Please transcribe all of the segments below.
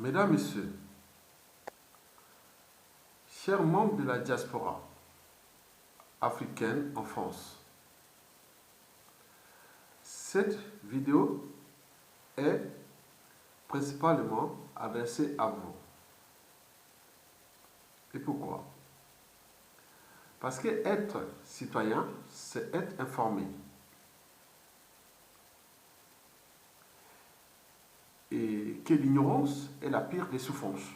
Mesdames, Messieurs, chers membres de la diaspora africaine en France, cette vidéo est principalement adressée à vous. Et pourquoi? Parce que être citoyen, c'est être informé. Et que l'ignorance est la pire des souffrances.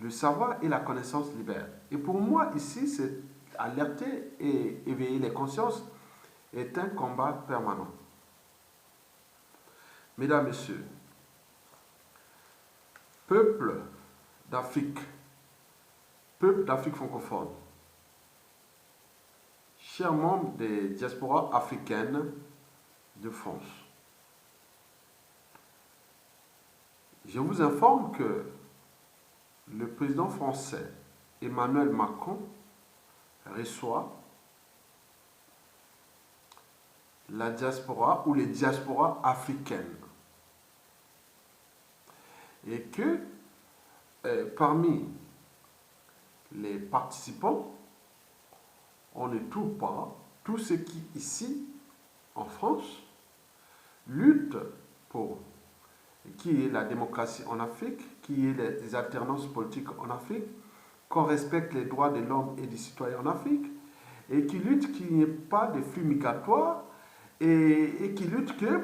Le savoir et la connaissance libèrent. Et pour moi, ici, c'est alerter et éveiller les consciences est un combat permanent. Mesdames, Messieurs, peuple d'Afrique francophone, chers membres des diasporas africaines de France, je vous informe que le président français Emmanuel Macron reçoit la diaspora ou les diasporas africaines et que parmi les participants, on ne trouve pas tous ceux qui ici en France luttent pour qui est la démocratie en Afrique, qui est les alternances politiques en Afrique, qu'on respecte les droits de l'homme et des citoyens en Afrique, et qui lutte qu'il n'y ait pas de flux migratoires, et qui lutte que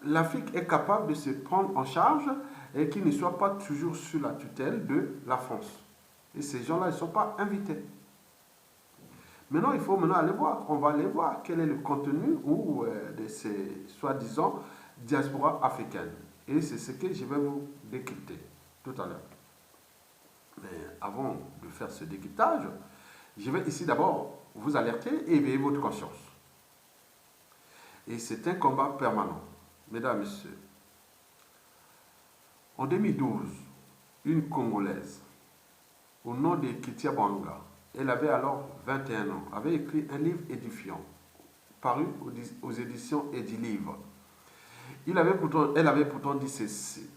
l'Afrique est capable de se prendre en charge et qu'il ne soit pas toujours sous la tutelle de la France. Et ces gens-là ne sont pas invités. Maintenant, il faut aller voir. On va aller voir quel est le contenu de ces soi-disant diaspora africaine. Et c'est ce que je vais vous décrypter tout à l'heure. Mais avant de faire ce décryptage, je vais ici d'abord vous alerter et éveiller votre conscience. Et c'est un combat permanent. Mesdames, Messieurs, en 2012, une Congolaise, au nom de Kitia Bwanga, elle avait alors 21 ans, avait écrit un livre édifiant, paru aux éditions Edilivre. Elle avait pourtant dit ceci: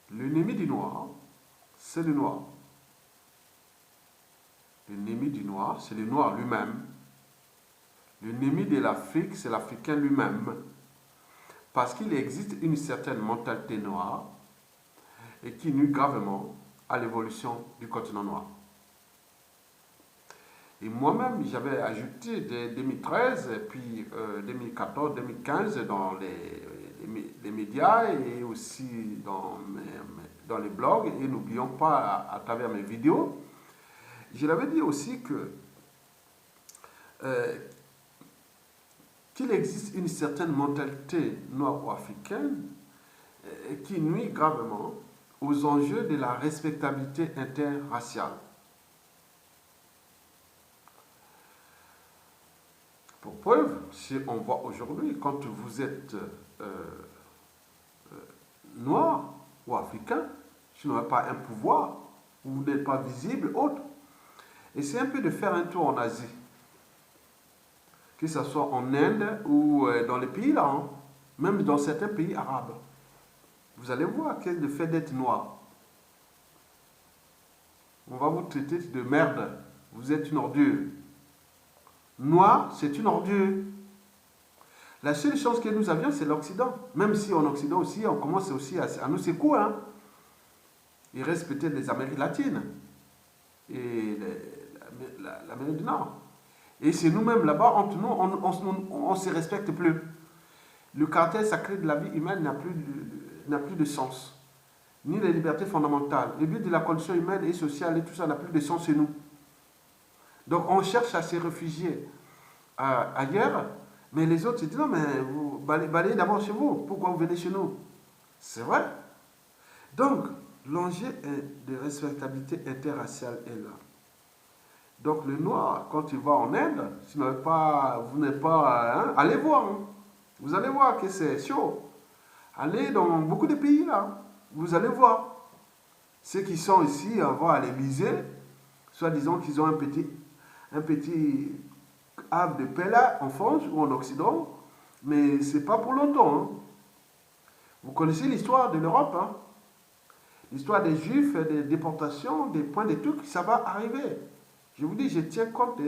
l'ennemi du noir, c'est le noir. L'ennemi du noir, c'est le noir lui-même. L'ennemi de l'Afrique, c'est l'Africain lui-même. Parce qu'il existe une certaine mentalité noire et qui nuit gravement à l'évolution du continent noir. Et moi-même, j'avais ajouté dès 2013, et puis 2014, 2015 dans les médias et aussi dans les blogs, et n'oublions pas à travers mes vidéos, je l'avais dit aussi que qu'il existe une certaine mentalité nord-africaine qui nuit gravement aux enjeux de la respectabilité interraciale. Pour preuve, si on voit aujourd'hui, quand vous êtes noir ou africain, si vous n'avez pas un pouvoir, vous n'êtes pas visible, autre. Et c'est un peu de faire un tour en Asie, que ce soit en Inde ou dans les pays là, hein, même dans certains pays arabes. Vous allez voir qu'est-ce que le fait d'être noir. On va vous traiter de merde. Vous êtes une ordure. Noir, c'est une ordure. La seule chose que nous avions, c'est l'Occident. Même si en Occident aussi, on commence aussi à nous secouer. Hein. Il reste peut-être les Amériques latines et l'Amérique du Nord. Et c'est nous-mêmes là-bas, entre nous, on ne se respecte plus. Le caractère sacré de la vie humaine n'a plus de sens. Ni les libertés fondamentales. Le but de la condition humaine et sociale et tout ça n'a plus de sens chez nous. Donc on cherche à se réfugier ailleurs, mais les autres se disent non, mais vous balayez d'abord chez vous, pourquoi vous venez chez nous? C'est vrai. Donc l'enjeu de respectabilité interraciale est là. Donc le noir, quand il va en Inde, si vous n'êtes pas, hein, allez voir. Hein. Vous allez voir que c'est chaud. Allez dans beaucoup de pays là, vous allez voir. Ceux qui sont ici, on va à l'Élysée, soit disant qu'ils ont un petit havre de paix là, en France ou en Occident, mais c'est pas pour longtemps. Hein. Vous connaissez l'histoire de l'Europe, hein? L'histoire des Juifs, des déportations, des points de trucs, ça va arriver. Je vous dis, je tiens compte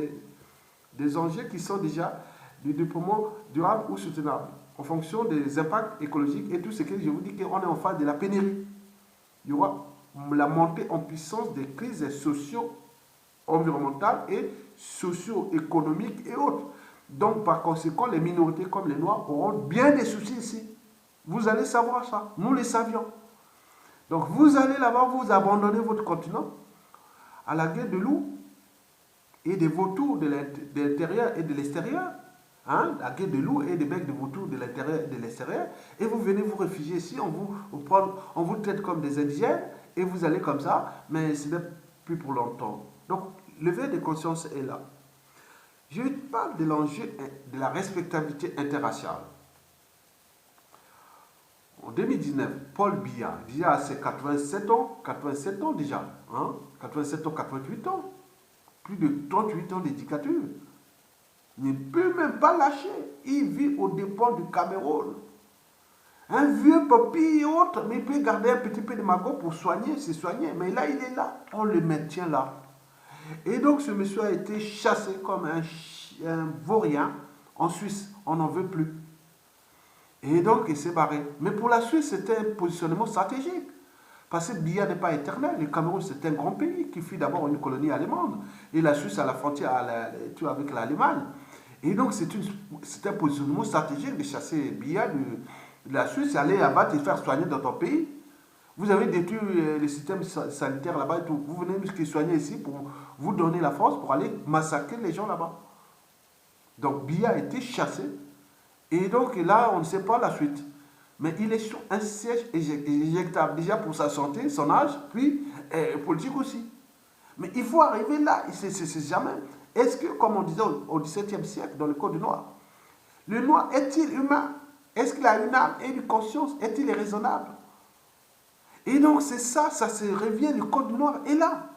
des enjeux qui sont déjà du développement durable ou soutenable, en fonction des impacts écologiques et tout ce que je vous dis qu'on est en phase de la pénurie. Il y aura la montée en puissance des crises socio-environnementales et socio-économiques et autres. Donc, par conséquent, les minorités comme les Noirs auront bien des soucis ici. Vous allez savoir ça. Nous les savions. Donc, vous allez là-bas, vous abandonnez votre continent à la guerre de loups et des vautours de l'intérieur et de l'extérieur. Hein, la guerre de loups et des becs de vautours de l'intérieur et de l'extérieur. Et vous venez vous réfugier ici, on vous traite comme des indigènes et vous allez comme ça, mais ce n'est plus pour longtemps. Donc, l'éveil de conscience est là. Je parle de l'enjeu de la respectabilité interraciale. En 2019, Paul Biya, c'est 87 ans déjà, hein? 87 ans, 88 ans, plus de 38 ans de dictature. Il ne peut même pas lâcher. Il vit aux dépens du Cameroun. Un vieux papy et autres, mais il peut garder un petit peu de magot pour se soigner. Mais là, il est là. On le maintient là. Et donc, ce monsieur a été chassé comme un vaurien en Suisse. On n'en veut plus. Et donc, il s'est barré. Mais pour la Suisse, c'était un positionnement stratégique. Parce que Biya n'est pas éternel. Le Cameroun, c'est un grand pays qui fut d'abord une colonie allemande. Et la Suisse a la frontière avec l'Allemagne. Et donc, c'est un positionnement stratégique de chasser Biya de la Suisse, aller abattre et faire soigner dans ton pays. Vous avez détruit le système sanitaire là-bas et tout. Vous venez nous soigner ici pour vous donner la force pour aller massacrer les gens là-bas. Donc, Biya a été chassé. Et donc là, on ne sait pas la suite. Mais il est sur un siège éjectable, déjà pour sa santé, son âge, puis politique aussi. Mais il faut arriver là, c'est jamais. Est-ce que, comme on disait au XVIIe siècle, dans le Code noir, le noir est-il humain? Est-ce qu'il a une âme et une conscience? Est-il raisonnable? Et donc c'est ça se revient, le Code noir est là.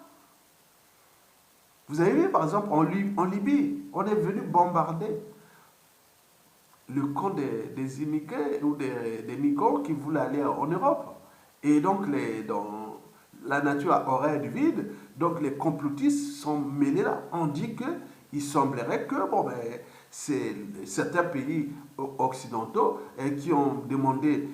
Vous avez vu, par exemple, en Libye, on est venu bombarder le camp des immigrés ou des migrants qui voulaient aller en Europe. Et donc, dans la nature horreur du vide, donc les complotistes sont mêlés là. On dit qu'il semblerait que c'est certains pays occidentaux qui ont demandé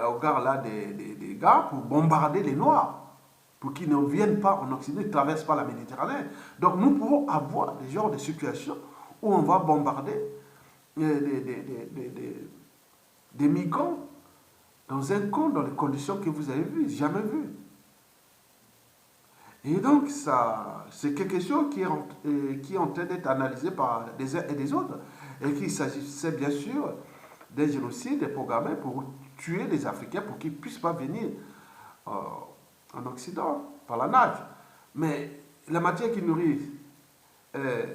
aux gars là des gars pour bombarder les Noirs, pour qu'ils ne viennent pas en Occident, ils ne traversent pas la Méditerranée. Donc nous pouvons avoir des genres de situations où on va bombarder des migrants dans un camp, dans les conditions que vous avez vues, jamais vues. Et donc, ça, c'est quelque chose qui est en train d'être analysé par des uns et des autres. Et qu'il s'agissait bien sûr des génocides programmés pour tuer les Africains pour qu'ils ne puissent pas venir en Occident par la nage. Mais la matière qui nourrit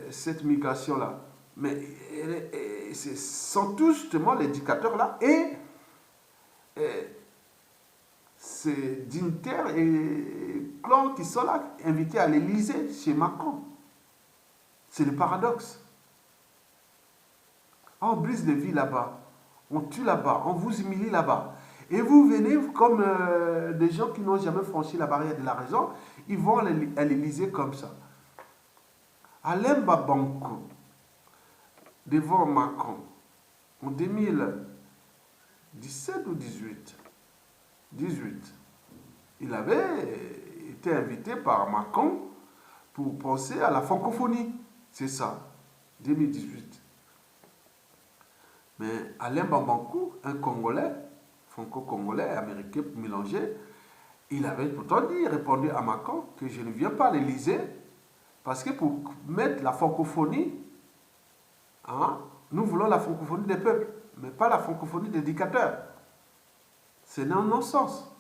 cette migration-là, mais ce sont tous justement les dictateurs-là et ces dignitaires et clans qui sont là, invités à l'Élysée chez Macron. C'est le paradoxe. On brise des vies là-bas, on tue là-bas, on vous humilie là-bas. Et vous venez comme des gens qui n'ont jamais franchi la barrière de la raison, ils vont à l'Élysée comme ça. Alain Babankou, devant Macron, en 2017 ou 18, il avait été invité par Macron pour penser à la francophonie. C'est ça, 2018. Mais Alain Babankou, un Congolais, franco-congolais, américain mélangé, il avait pourtant répondu à Macron que je ne viens pas à l'Élysée parce que pour mettre la francophonie, hein, nous voulons la francophonie des peuples, mais pas la francophonie des dictateurs. C'est un non-sens.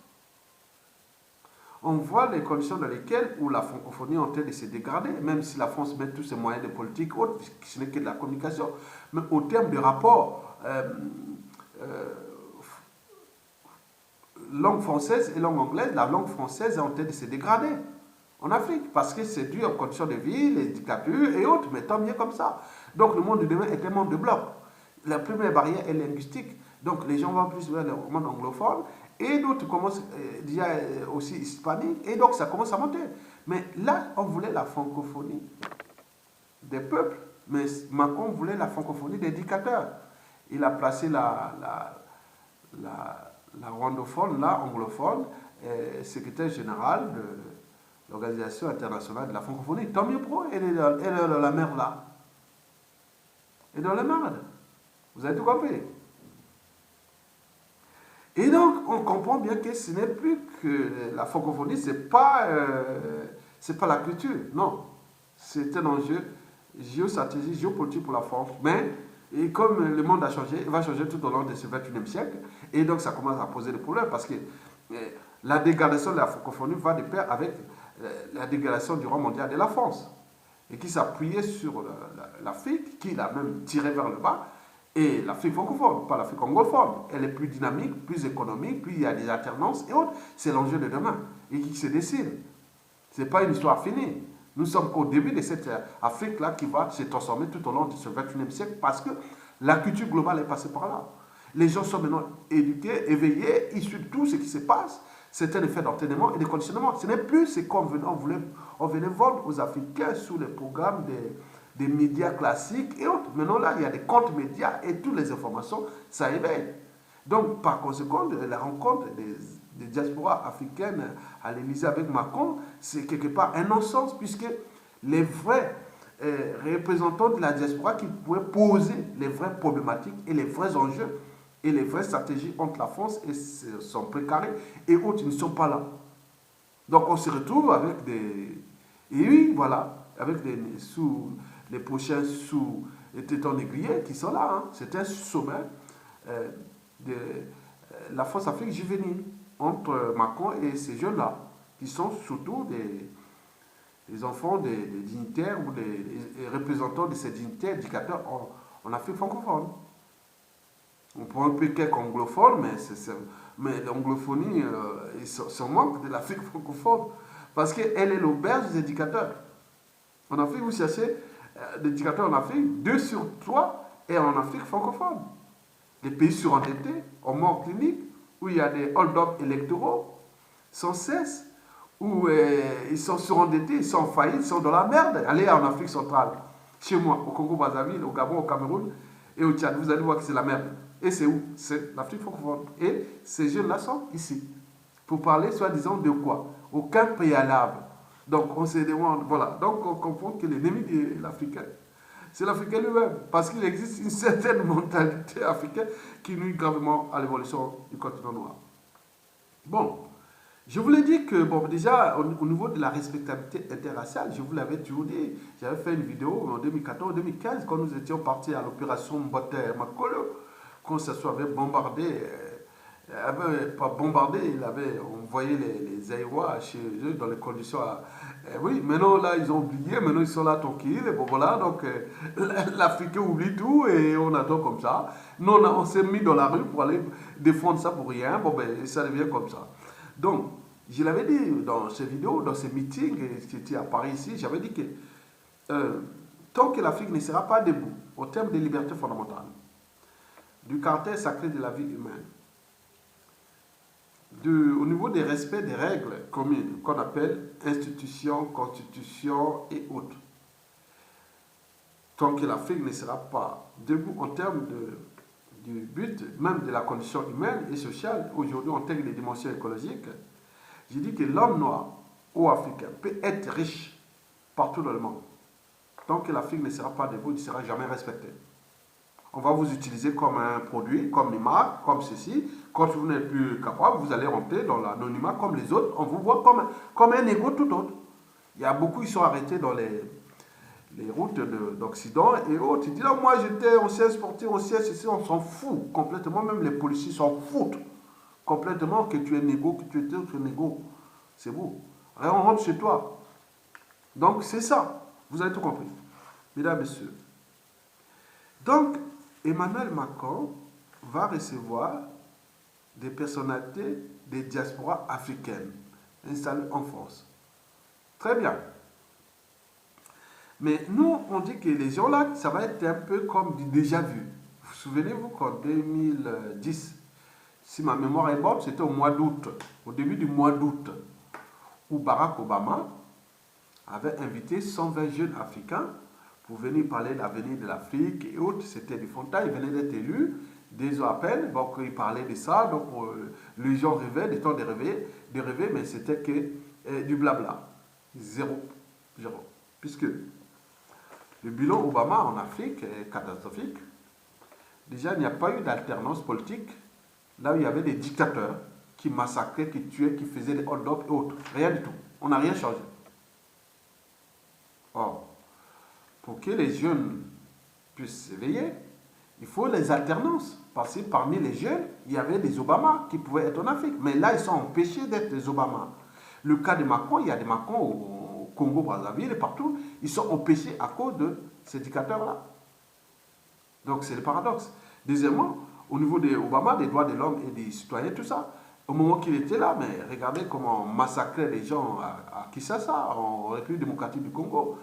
On voit les conditions dans lesquelles où la francophonie est en train de se dégrader, même si la France met tous ses moyens de politique autres, ce n'est que de la communication. Mais au terme de rapport langue française et langue anglaise, la langue française est en train de se dégrader en Afrique, parce que c'est dû aux conditions de vie, les dictatures et autres, mais tant mieux comme ça. Donc le monde de demain est un monde de blocs. La première barrière est linguistique. Donc les gens vont plus vers le monde anglophone et d'autres commencent déjà aussi hispanique et donc ça commence à monter. Mais là, on voulait la francophonie des peuples, mais Macron voulait la francophonie des dictateurs. Il a placé la rwandophone, là, anglophone, secrétaire général de l'Organisation internationale de la francophonie. Tant mieux pour eux, elle est dans la merde là. Elle est dans la merde. Vous avez tout compris. Et donc, on comprend bien que ce n'est plus que la francophonie, c'est pas la culture, non. C'est un enjeu géostratégique, géopolitique pour la France. Mais, et comme le monde a changé, il va changer tout au long de ce 21e siècle. Et donc, ça commence à poser des problèmes parce que la dégradation de la francophonie va de pair avec la dégradation du rang mondial de la France. Et qui s'appuyait sur l'Afrique, qui l'a même tiré vers le bas. Et l'Afrique francophone, pas l'Afrique anglophone. Elle est plus dynamique, plus économique, plus il y a des alternances et autres. C'est l'enjeu de demain et qui se dessine. Ce n'est pas une histoire finie. Nous sommes au début de cette Afrique-là qui va se transformer tout au long de ce 21e siècle parce que la culture globale est passée par là. Les gens sont maintenant éduqués, éveillés, issus de tout ce qui se passe. C'est un effet d'entraînement et de conditionnement. Ce n'est plus ce qu'on venait vendre aux Africains sous les programmes des médias classiques et autres. Maintenant, là, il y a des comptes médias et toutes les informations, ça éveille. Donc, par conséquent, la rencontre des diasporas africaines à l'Élysée avec Macron, c'est quelque part un non-sens, puisque les vrais représentants de la diaspora qui pouvaient poser les vraies problématiques et les vrais enjeux et les vraies stratégies entre la France et son précaré et autres, ils ne sont pas là. Donc, on se retrouve avec des... Et oui, voilà, avec les prochains sous-tétons négriers qui sont là. Hein. C'est un sommet de la France-Afrique juvénile entre Macron et ces jeunes-là, qui sont surtout des enfants des dignitaires ou des représentants de ces dignitaires éducateurs en Afrique francophone. On prend un peu quelques anglophones, mais l'anglophonie, c'est un manque de l'Afrique francophone, parce qu'elle est l'auberge des éducateurs. En Afrique, vous cherchez des éducateurs en Afrique, 2 sur 3 est en Afrique francophone. Les pays surendettés, en mort clinique, où il y a des hold-up électoraux, sans cesse, où ils sont surendettés, ils sont en faillite, ils sont dans la merde. Allez en Afrique centrale, chez moi, au Congo-Brazzaville, au Gabon, au Cameroun et au Tchad, vous allez voir que c'est la merde. Et c'est où? C'est l'Afrique francophone. Et ces jeunes-là sont ici. Pour parler, soi-disant, de quoi? Aucun préalable. Donc, on se demande, voilà. Donc, on comprend que l'ennemi de l'Africain, c'est l'Africain lui-même. Parce qu'il existe une certaine mentalité africaine qui nuit gravement à l'évolution du continent noir. Bon, je vous l'ai dit que, bon, déjà, au niveau de la respectabilité interraciale, je vous l'avais toujours dit, j'avais fait une vidéo en 2014-2015, quand nous étions partis à l'opération Mbote-Makolo, quand ça soit avait bombardé, pas bombardé, il avait envoyé les Aïwa chez eux dans les conditions. Oui, maintenant là, ils ont oublié, maintenant ils sont là tranquilles, et bon voilà, donc l'Africain oublie tout et on attend comme ça. Nous, on s'est mis dans la rue pour aller défendre ça pour rien, bon ben ça devient comme ça. Donc, je l'avais dit dans ces vidéos, dans ces meetings, qui étaient à Paris ici, j'avais dit que tant que l'Afrique ne sera pas debout au terme des libertés fondamentales, du caractère sacré de la vie humaine, au niveau des respects des règles communes qu'on appelle institutions, constitutions et autres. Tant que l'Afrique ne sera pas debout en termes du but, même de la condition humaine et sociale, aujourd'hui en termes de dimensions écologiques, je dis que l'homme noir ou africain peut être riche partout dans le monde. Tant que l'Afrique ne sera pas debout, il ne sera jamais respecté. On va vous utiliser comme un produit, comme une marque, comme ceci. Quand vous n'êtes plus capable, vous allez rentrer dans l'anonymat comme les autres. On vous voit comme un égo tout autre. Il y a beaucoup, ils sont arrêtés dans les routes d'Occident et autres. Ils disent, non, moi j'étais, on s'est exporté, on s'est ceci, on s'en fout complètement. Même les policiers s'en foutent complètement que tu es négo, que tu es négo. C'est beau. Rien, on rentre chez toi. Donc c'est ça. Vous avez tout compris. Mesdames, Messieurs. Donc, Emmanuel Macron va recevoir des personnalités des diasporas africaines installées en France. Très bien. Mais nous, on dit que les gens là, ça va être un peu comme du déjà vu. souvenez-vous qu'en 2010, si ma mémoire est bonne, c'était au mois d'août, au début du mois d'août, où Barack Obama avait invité 120 jeunes Africains pour venir parler de l'avenir de l'Afrique et autres. C'était du Fontaine, il venait d'être élu, des ans à peine, donc il parlait de ça, donc les gens rêvaient, des temps de rêver, mais c'était que du blabla. Zéro. Puisque le bilan Obama en Afrique est catastrophique. Déjà, il n'y a pas eu d'alternance politique, là où il y avait des dictateurs qui massacraient, qui tuaient, qui faisaient des hold-up et autres. Rien du tout. On n'a rien changé. Or, pour que les jeunes puissent s'éveiller, il faut les alternances. Parce que parmi les jeunes, il y avait des Obama qui pouvaient être en Afrique. Mais là, ils sont empêchés d'être des Obama. Le cas de Macron, il y a des Macron au Congo, Brazzaville et partout. Ils sont empêchés à cause de ces dictateurs-là. Donc, c'est le paradoxe. Deuxièmement, au niveau des Obama, des droits de l'homme et des citoyens, tout ça, au moment qu'il était là, mais regardez comment on massacrait les gens à Kinshasa, en République démocratique du Congo,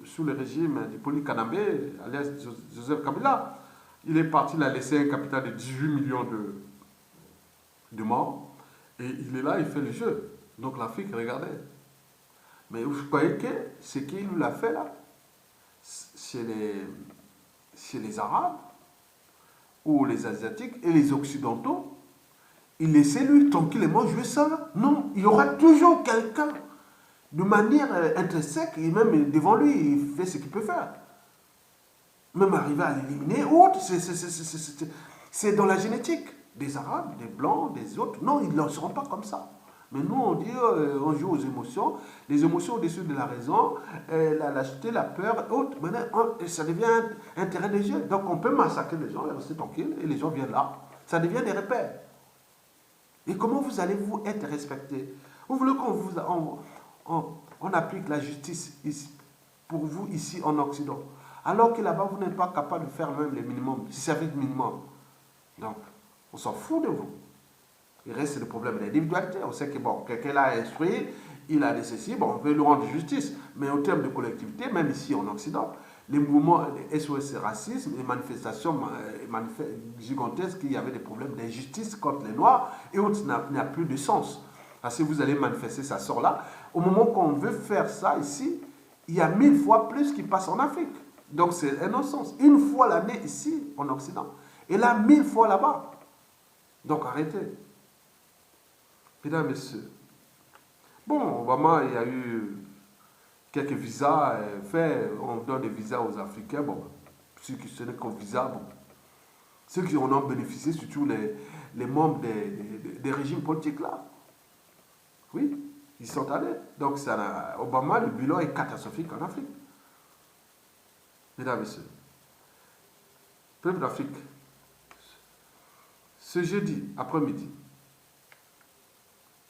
sous le régime d'Hippolyte Kanambe, alias Joseph Kabila. Il est parti, il a laissé un capital de 18 millions de morts, et il est là, il fait le jeu. Donc l'Afrique, regardez. Mais vous croyez que ce qu'il nous l'a fait là, chez les Arabes, ou les Asiatiques et les Occidentaux, il laissait lui tranquillement jouer ça. Non, il y aura toujours quelqu'un de manière intrinsèque, et même devant lui, il fait ce qu'il peut faire. Même arriver à l'éliminer, autre, c'est dans la génétique des Arabes, des Blancs, des autres. Non, ils ne seront pas comme ça. Mais nous, on dit, on joue aux émotions, les émotions au-dessus de la raison, la lâcheté, la peur, autres. Maintenant, ça devient intérêt des jeux. Donc, on peut massacrer les gens et rester tranquille, et les gens viennent là. Ça devient des repères. Et comment vous allez-vous être respecté? Vous voulez qu'on applique la justice ici, pour vous ici en Occident, alors que là-bas, vous n'êtes pas capable de faire même le minimum, si c'est le minimum. Donc, on s'en fout de vous. Il reste le problème d'individualité. On sait que, bon, quelqu'un l'a instruit, il a ceci, bon, on veut lui rendre justice. Mais en termes de collectivité, même ici en Occident, les mouvements SOS racisme, les manifestations gigantesques, il y avait des problèmes d'injustice contre les Noirs, et autres, n'a plus de sens. Parce que vous allez manifester, ça sort là. Au moment qu'on veut faire ça ici, il y a 1000 fois plus qui passent en Afrique. Donc c'est un non-sens. Une fois l'année ici, en Occident, et là, 1000 fois là-bas. Donc arrêtez. Mesdames, Messieurs. Bon, Obama, il y a eu quelques visas faits. On donne des visas aux Africains. Bon, ceux qui ce n'est qu'un visa, bon. Ceux qui en ont bénéficié, surtout les membres des régimes politiques là. Oui, ils sont allés. Donc, Obama, le bilan est catastrophique en Afrique. Mesdames, Messieurs. Peuple d'Afrique. Ce jeudi après-midi,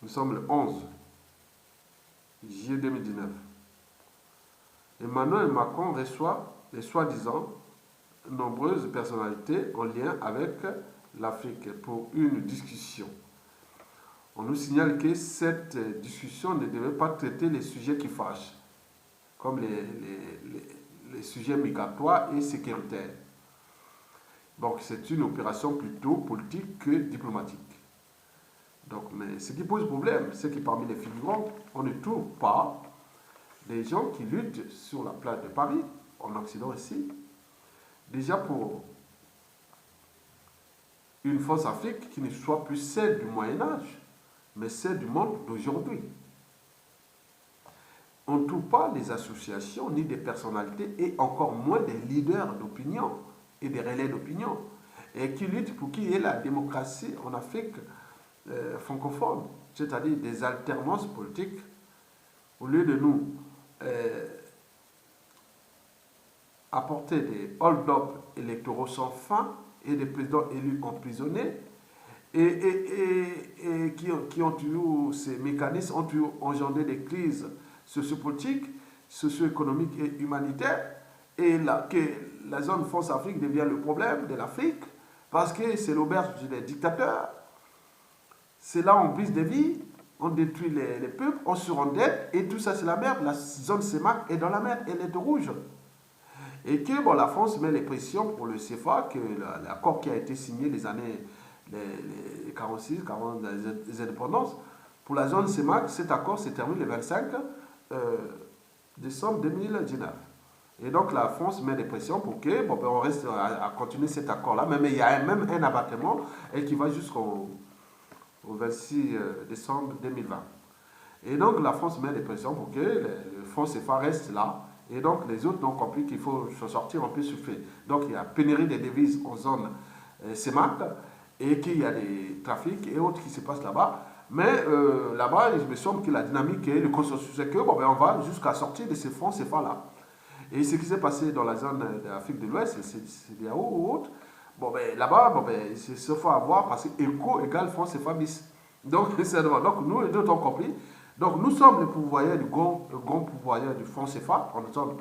nous sommes le 11 juillet 2019. Emmanuel Macron reçoit les soi-disant nombreuses personnalités en lien avec l'Afrique pour une discussion. On nous signale que cette discussion ne devait pas traiter les sujets qui fâchent, comme les sujets migratoires et sécuritaires. Donc c'est une opération plutôt politique que diplomatique. Donc, mais ce qui pose problème, c'est que parmi les figurants, on ne trouve pas des gens qui luttent sur la place de Paris, en Occident ici, déjà pour une force Afrique qui ne soit plus celle du Moyen-Âge, mais celle du monde d'aujourd'hui. On ne trouve pas les associations ni des personnalités et encore moins des leaders d'opinion et des relais d'opinion et qui luttent pour qu'il y ait la démocratie en Afrique francophone, c'est-à-dire des alternances politiques au lieu de nous apporter des hold-up électoraux sans fin et des présidents élus emprisonnés et qui ont eu ces mécanismes, ont eu engendré des crises sociopolitiques, socio-économiques et humanitaires, et que la zone France-Afrique devient le problème de l'Afrique, parce que c'est l'auberge des dictateurs, c'est là où on brise des vies, on détruit les peuples, on se endette, et tout ça c'est la merde, la zone CEMAC est dans la merde, elle est rouge. Et que bon, la France met les pressions pour le CFA, que l'accord qui a été signé les années les 46, 40, les indépendances, pour la zone CEMAC, cet accord se termine le 25 décembre 2019. Et donc la France met des pressions pour que bon, ben, on reste à continuer cet accord-là. Mais il y a même un abattement et qui va jusqu'au 26 décembre 2020. Et donc la France met des pressions pour que le franc CFA reste là. Et donc les autres ont compris qu'il faut se sortir un peu soufflé. Donc il y a pénurie des devises en zone CEMAC et qu'il y a des trafics et autres qui se passent là-bas. Mais là-bas, il me semble que la dynamique et le consensus, c'est que bon, ben, on va jusqu'à sortir de ces francs CFA-là. Et ce qui s'est passé dans la zone de l'Afrique de l'Ouest, c'est des ou autres. Bon, ben, là-bas, bon, ben, c'est ce qu'il faut avoir parce que ECO égale franc CFA bis. Donc, donc nous, les deux ont compris. Donc, nous sommes les pourvoyeurs du grand pourvoyeur du franc CFA, en zone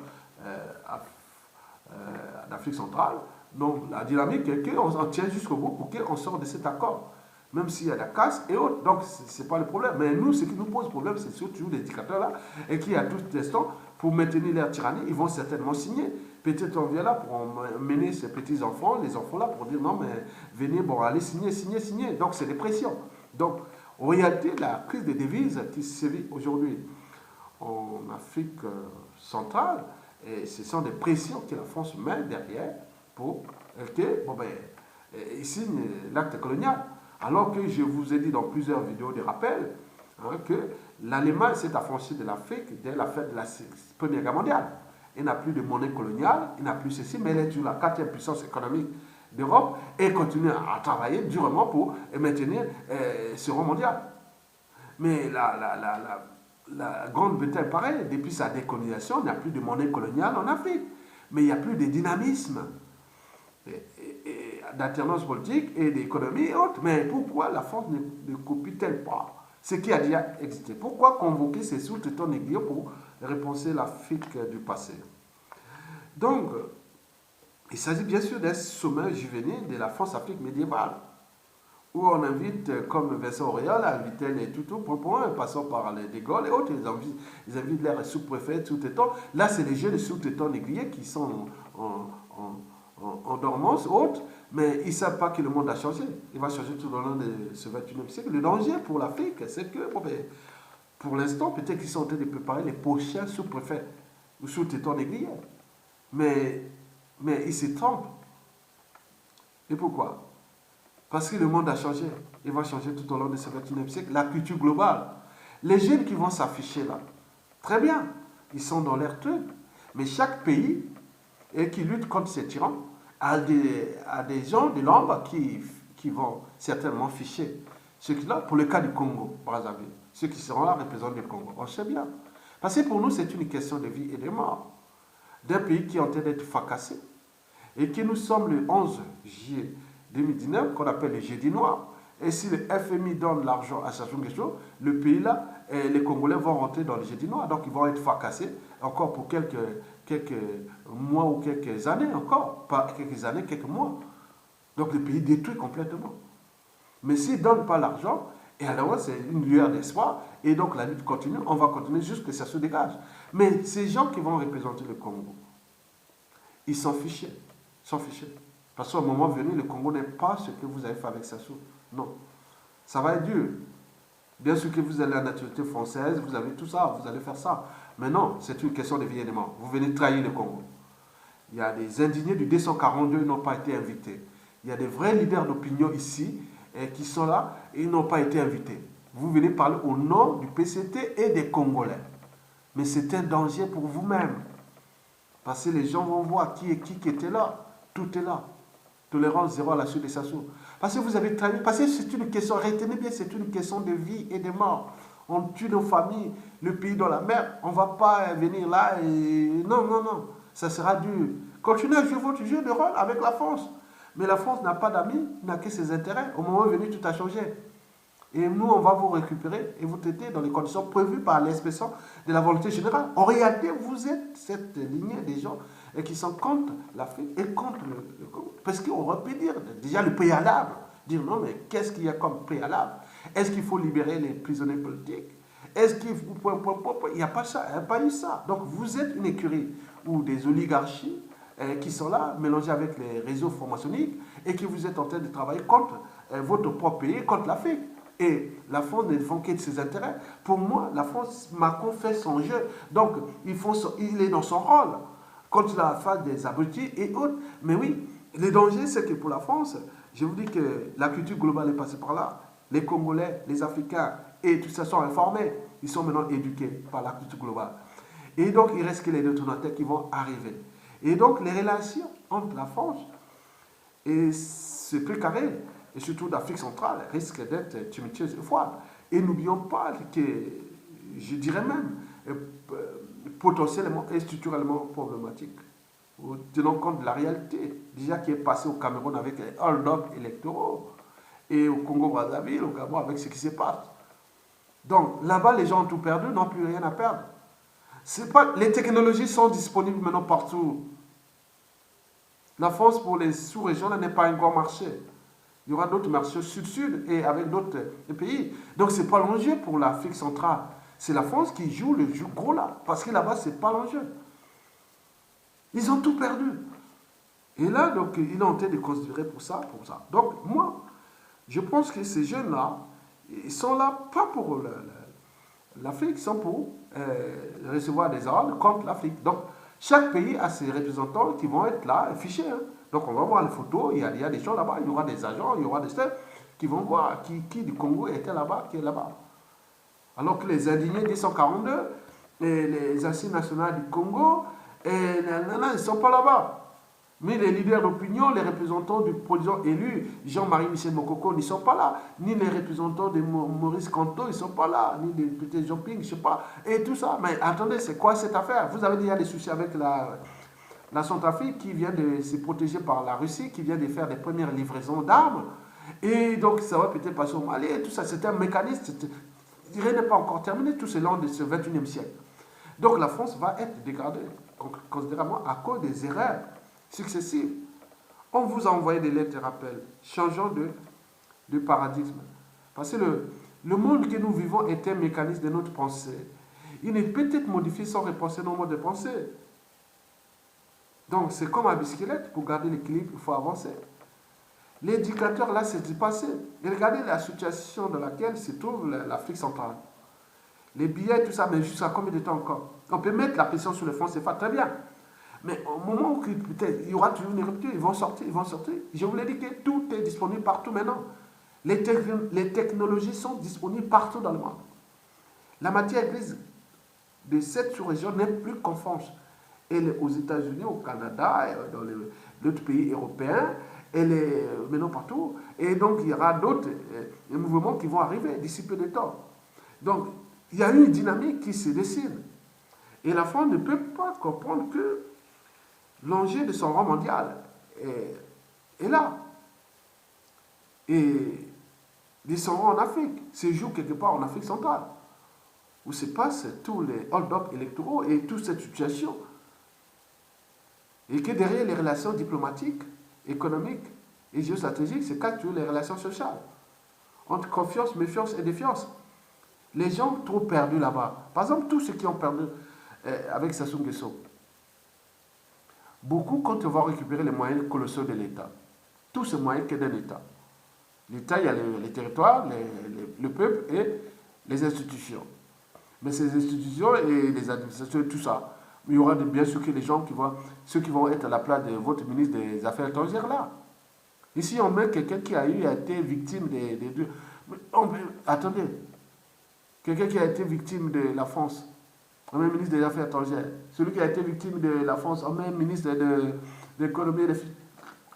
d'Afrique centrale. Donc, la dynamique est qu'on tient jusqu'au bout pour qu'on sorte de cet accord. Même s'il y a de la casse et autres. Donc, ce n'est pas le problème. Mais nous, ce qui nous pose problème, c'est surtout les dictateurs-là, et qui, à tout instant, pour maintenir leur tyrannie, ils vont certainement signer. Peut-être on vient là pour mener ces petits-enfants, les enfants-là, pour dire non, mais venez, bon, allez signer, signer, signer. Donc, c'est des pressions. Donc, en réalité, la crise des devises qui sévit aujourd'hui en Afrique centrale, et ce sont des pressions que la France met derrière pour que, bon, ben, ils signent l'acte colonial. Alors que je vous ai dit dans plusieurs vidéos de rappel que l'Allemagne s'est affranchie de l'Afrique dès la fin de la Première Guerre mondiale. Elle n'a plus de monnaie coloniale, elle n'a plus ceci, mais elle est toujours la quatrième puissance économique d'Europe et continue à travailler durement pour maintenir ce rang mondial. Mais la Grande-Bretagne, pareil, depuis sa décolonisation, il n'y a plus de monnaie coloniale en Afrique. Mais il n'y a plus de dynamisme d'alternance politique et d'économie et autres. Mais pourquoi la France ne copie-t-elle pas ce qui a déjà existé? Pourquoi convoquer ces sous-traitants négligés pour repenser l'Afrique du passé? Donc, il s'agit bien sûr d'un sommet juvénile de la France-Afrique médiévale, où on invite, comme Vincent Auriol a invité les Toutous, passant par les De Gaulle et autres, ils invitent les sous-préfets, sous-traitants. Là, c'est les jeunes sous-traitants négligés qui sont en dormance, autres, mais ils ne savent pas que le monde a changé. Il va changer tout au long de ce 21e siècle. Le danger pour l'Afrique, c'est que, bon, ben, pour l'instant, peut-être qu'ils sont en train de préparer les prochains sous-préfets ou sous-traitants négligés. Mais ils se trompent. Et pourquoi? Parce que le monde a changé. Il va changer tout au long de ce 21e siècle. La culture globale. Les jeunes qui vont s'afficher là, très bien, ils sont dans leur truc. Mais chaque pays qui lutte contre ces tyrans a des gens de l'ombre qui vont certainement ficher. Ceux qui là, pour le cas du Congo, Brazzaville, ceux qui seront là représentent le Congo. On sait bien. Parce que pour nous, c'est une question de vie et de mort. D'un pays qui est en train d'être fracassé et que nous sommes le 11 juillet 2019, qu'on appelle le jeudi noir. Et si le FMI donne l'argent à Sassou Nguesso, le pays là, les Congolais vont rentrer dans le jeudi noir. Donc ils vont être fracassés encore pour quelques mois ou quelques années encore. Pas quelques années, quelques mois. Donc le pays détruit complètement. Mais s'ils ne donnent pas l'argent, et alors c'est une lueur d'espoir, et donc la lutte continue, on va continuer jusqu'à ce que ça se dégage. Mais ces gens qui vont représenter le Congo, ils s'en fichent. Parce qu'au moment venu, le Congo n'est pas ce que vous avez fait avec Sassou. Non. Ça va être dur. Bien sûr que vous avez la nationalité française, vous avez tout ça, vous allez faire ça. Mais non, c'est une question de vie et de mort. Vous venez trahir le Congo. Il y a des indignés du 242 qui n'ont pas été invités. Il y a des vrais leaders d'opinion ici qui sont là et ils n'ont pas été invités. Vous venez parler au nom du PCT et des Congolais. Mais c'est un danger pour vous-même. Parce que les gens vont voir qui était là. Tout est là. Tolérance zéro à la suite de Sassou. Parce que vous avez trahi. Parce que c'est une question, retenez bien, c'est une question de vie et de mort. On tue nos familles, le pays dans la mer. On ne va pas venir là et... Non. Ça sera dur. Continuez à jouer votre jeu de rôle avec la France. Mais la France n'a pas d'amis, n'a que ses intérêts. Au moment venu, tout a changé. Et nous, on va vous récupérer et vous traiter dans les conditions prévues par l'expression de la volonté générale. En réalité, vous êtes cette lignée des gens qui sont contre l'Afrique et contre le Congo. Parce qu'on aurait pu dire déjà le préalable. Dire non, mais qu'est-ce qu'il y a comme préalable? Est-ce qu'il faut libérer les prisonniers politiques? Est-ce qu'il faut... Il n'y a pas ça, il n'y a pas eu ça. Donc vous êtes une écurie où des oligarchies qui sont là, mélangés avec les réseaux francs-maçonniques, et que vous êtes en train de travailler contre votre propre pays, contre l'Afrique. Et la France ne défend que de ses intérêts. Pour moi, la France, Macron fait son jeu. Donc, il est dans son rôle contre la phase des abrutis et autres. Mais oui, le danger, c'est que pour la France, je vous dis que la culture globale est passée par là. Les Congolais, les Africains et tout ça sont informés. Ils sont maintenant éduqués par la culture globale. Et donc, il reste que les détonateurs qui vont arriver. Et donc, les relations entre la France et ce précaré, et surtout d'Afrique centrale, risquent d'être tumultueuses et froides. Et n'oublions pas que, je dirais même, potentiellement et structurellement problématique. Tenons compte de la réalité, déjà qui est passé au Cameroun avec les hold-up électoraux, et au Congo-Brazzaville, au Gabon, avec ce qui se passe. Donc, là-bas, les gens ont tout perdu, n'ont plus rien à perdre. Les technologies sont disponibles maintenant partout. La France, pour les sous-régions, n'est pas un grand marché. Il y aura d'autres marchés sud-sud et avec d'autres pays. Donc, ce n'est pas l'enjeu pour l'Afrique centrale. C'est la France qui joue le jeu gros là. Parce que là-bas, ce n'est pas l'enjeu. Ils ont tout perdu. Et là, donc, il est en train de considérer pour ça, pour ça. Donc, moi, je pense que ces jeunes-là, ils sont là pas pour l'Afrique, ils sont pour recevoir des ordres contre l'Afrique. Donc, chaque pays a ses représentants qui vont être là, fichés. Hein. Donc, on va voir les photos, il y a des gens là-bas, il y aura des agents, il y aura des chefs qui vont voir qui du Congo était là-bas, qui est là-bas. Alors que les indignés des 142, et les assises nationales du Congo, ils ne sont pas là-bas. Mais les leaders d'opinion, les représentants du président élu, Jean-Marie Michel Mokoko, ne sont pas là. Ni les représentants de Maurice Kamto, ils ne sont pas là. Ni des petits Jean-Ping, je ne sais pas. Et tout ça. Mais attendez, c'est quoi cette affaire? Vous avez déjà des soucis avec la Centrafrique qui vient de se protéger par la Russie, qui vient de faire des premières livraisons d'armes. Et donc, ça va peut-être passer au Mali et tout ça. C'est un mécanisme. Rien n'est pas encore terminé, tout c'est lent de ce 21e siècle. Donc, la France va être dégradée, considérablement, à cause des erreurs successives. On vous a envoyé des lettres de rappel. Changeons de paradigme. Parce que le monde que nous vivons est un mécanisme de notre pensée. Il ne peut être modifié sans repenser nos modes de pensée. Donc, c'est comme un bicyclette. Pour garder l'équilibre, il faut avancer. L'éducateur, là, c'est du passé. Et regardez la situation dans laquelle se trouve l'Afrique centrale. Les billets, tout ça, mais jusqu'à combien de temps encore? On peut mettre la pression sur le franc CFA, très bien. Mais au moment où peut-être il y aura toujours une rupture, ils vont sortir, ils vont sortir. Je vous l'ai dit que tout est disponible partout maintenant. Les technologies sont disponibles partout dans le monde. La matière grise de cette sous-région n'est plus qu'en France. Elle est aux États-Unis, au Canada, dans d'autres pays européens, elle est maintenant partout. Et donc, il y aura d'autres mouvements qui vont arriver d'ici peu de temps. Donc, il y a une dynamique qui se dessine. Et la France ne peut pas comprendre que l'enjeu de son rang mondial est là. Et de son rang en Afrique, se joue quelque part en Afrique centrale, où se passent tous les hold-up électoraux et toute cette situation. Et que derrière les relations diplomatiques, économiques et géostratégiques, se cachent toujours les relations sociales. Entre confiance, méfiance et défiance. Les gens ont trop perdu là-bas. Par exemple, tous ceux qui ont perdu avec Sassou Nguesso. Beaucoup comptent voir récupérer les moyens colossaux de l'État. Tous ces moyens qu'est d'un État. L'État, il y a les territoires, le peuple et les institutions. Mais ces institutions et les administrations et tout ça, il y aura bien sûr que les gens ceux qui vont être à la place de votre ministre des Affaires étrangères là. Ici, on met quelqu'un qui a été victime des deux. Attendez. Quelqu'un qui a été victime de la France, on met ministre des Affaires étrangères. Celui qui a été victime de la France, on met ministre de l'économie et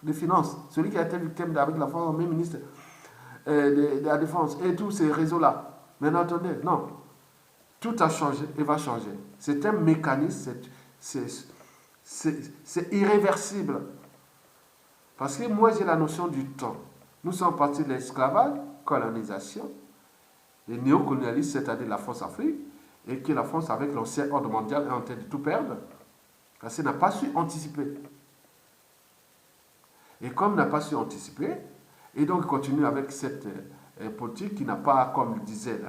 des finances. Celui qui a été victime avec la France, on met ministre de la défense. Et tous ces réseaux-là. Mais attendez, non. Tout a changé et va changer. C'est un mécanisme, c'est irréversible. Parce que moi, j'ai la notion du temps. Nous sommes partis de l'esclavage, colonisation, les néocolonialistes, c'est-à-dire la France-Afrique, et que la France, avec l'ancien ordre mondial, est en train de tout perdre, parce qu'elle n'a pas su anticiper. Et comme n'a pas su anticiper, et donc continue avec cette politique qui n'a pas, comme disent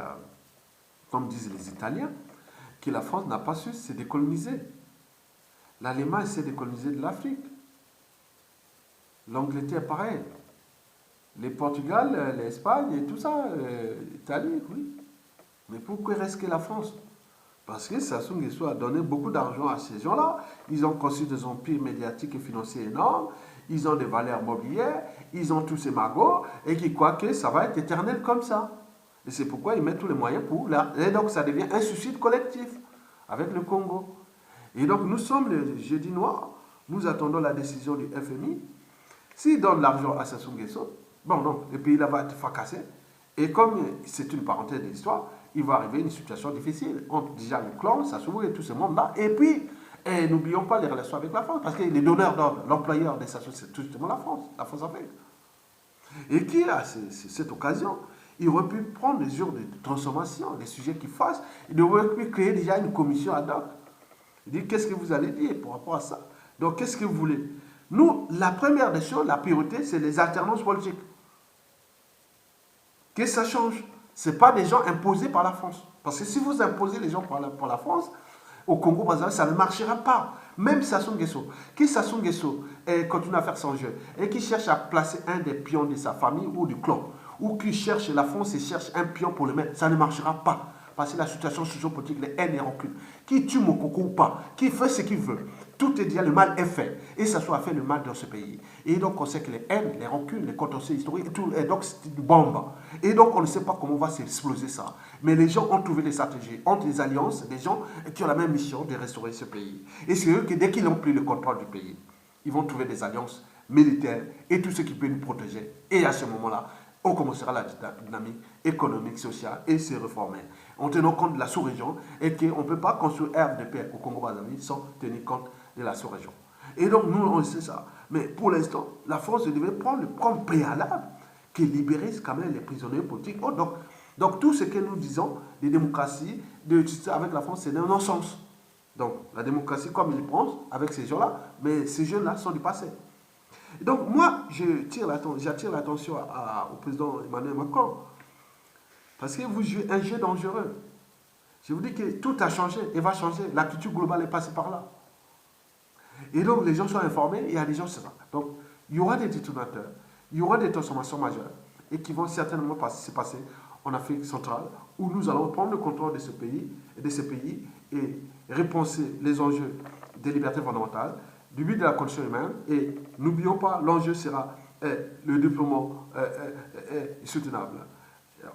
les Italiens, que la France n'a pas su se décoloniser. L'Allemagne essaie de coloniser de l'Afrique. L'Angleterre, pareil. Les Portugal, l'Espagne et tout ça, l'Italie, oui. Mais pourquoi reste que la France? Parce que Sassou Nguesso a donné beaucoup d'argent à ces gens-là. Ils ont construit des empires médiatiques et financiers énormes. Ils ont des valeurs mobilières. Ils ont tous ces magots. Et qui croient que ça va être éternel comme ça. Et c'est pourquoi ils mettent tous les moyens pour là. Et donc ça devient un suicide collectif avec le Congo. Et donc nous sommes le jeudi noir. Nous attendons la décision du FMI. S'ils donnent l'argent à Sassou Nguesso, bon non, le pays là va être fracassé. Et comme c'est une parenthèse de l'histoire, il va arriver une situation difficile entre déjà le clan, Sassou et tout ce monde-là. Et puis, n'oublions pas les relations avec la France, parce que les donneurs d'ordre, l'employeur de Sassou, c'est tout simplement la France-Afrique. Et qui, à cette occasion, il aurait pu prendre des mesures de transformation, les sujets qu'il fasse, il aurait pu créer déjà une commission ad hoc. Il dit, qu'est-ce que vous allez dire par rapport à ça? Donc, qu'est-ce que vous voulez? Nous, la première des choses, la priorité, c'est les alternances politiques. Que ça change. Ce n'est pas des gens imposés par la France. Parce que si vous imposez les gens pour la France, au Congo, par exemple, ça ne marchera pas. Même Sassou Nguesso, qui Sassou Nguesso continue à faire son jeu et qui cherche à placer un des pions de sa famille ou du clan, ou qui cherche la France et cherche un pion pour le mettre, ça ne marchera pas. Parce que la situation sociopolitique, les haines et rancunes, qui tue Mokoko ou pas, qui fait ce qu'il veut, tout est dit, le mal est fait. Et ça soit fait le mal dans ce pays. Et donc on sait que les haines, les rancunes, les contentieux historiques, tout, et donc c'est une bombe. Et donc on ne sait pas comment va s'exploser ça. Mais les gens ont trouvé des stratégies entre les alliances, des gens qui ont la même mission de restaurer ce pays. Et c'est eux qui, dès qu'ils n'ont plus le contrôle du pays, ils vont trouver des alliances militaires et tout ce qui peut nous protéger. Et à ce moment-là, on commencera la dynamique économique, sociale et se réformer. En tenant compte de la sous-région et qu'on ne peut pas construire ère de paix au Congo-Brazzaville sans tenir compte de la sous-région. Et donc, nous, on sait ça. Mais pour l'instant, la France devait prendre comme préalable qui libérer quand même les prisonniers politiques. Oh, donc, tout ce que nous disons des démocraties, avec la France, c'est un non-sens. Donc, la démocratie, comme ils pensent, avec ces gens-là, mais ces jeunes-là sont du passé. Donc moi, j'attire l'attention au président Emmanuel Macron, parce que vous jouez un jeu dangereux. Je vous dis que tout a changé et va changer. L'attitude globale est passée par là. Et donc les gens sont informés, il y a des gens, c'est ça. Donc il y aura des détonateurs, il y aura des transformations majeures et qui vont certainement se passer en Afrique centrale, où nous allons prendre le contrôle de ce pays et repenser les enjeux des libertés fondamentales, du but de la condition humaine. Et n'oublions pas, l'enjeu sera le développement soutenable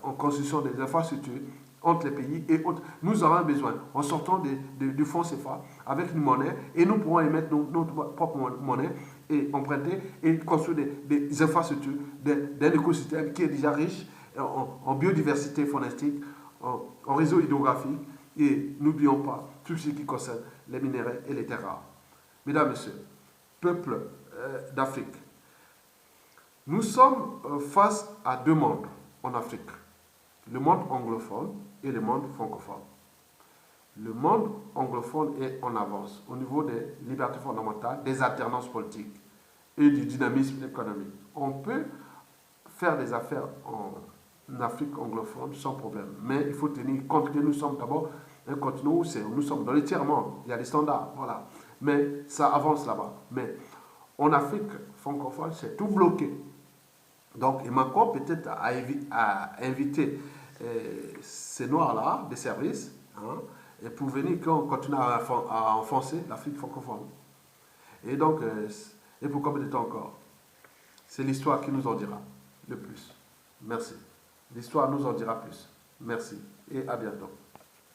en construction des infrastructures entre les pays et autres. Nous aurons besoin, en sortant du fonds CFA, avec une monnaie, et nous pourrons émettre notre propre monnaie et emprunter et construire des infrastructures d'un écosystème qui est déjà riche en biodiversité faunastique, en réseau hydrographique, et n'oublions pas tout ce qui concerne les minéraux et les terres rares. Mesdames, Messieurs, peuple d'Afrique, nous sommes face à deux mondes en Afrique, le monde anglophone et le monde francophone. Le monde anglophone est en avance au niveau des libertés fondamentales, des alternances politiques et du dynamisme économique. On peut faire des affaires en Afrique anglophone sans problème, mais il faut tenir compte que nous sommes d'abord un continent où nous sommes dans le tiers-monde, il y a des standards, voilà. Mais ça avance là-bas. Mais en Afrique francophone, c'est tout bloqué. Donc, Macron peut-être a invité ces Noirs-là, des services, hein, et pour venir continuer à enfoncer l'Afrique francophone. Et donc, et pour combien de temps encore? C'est l'histoire qui nous en dira le plus. Merci. L'histoire nous en dira plus. Merci et à bientôt.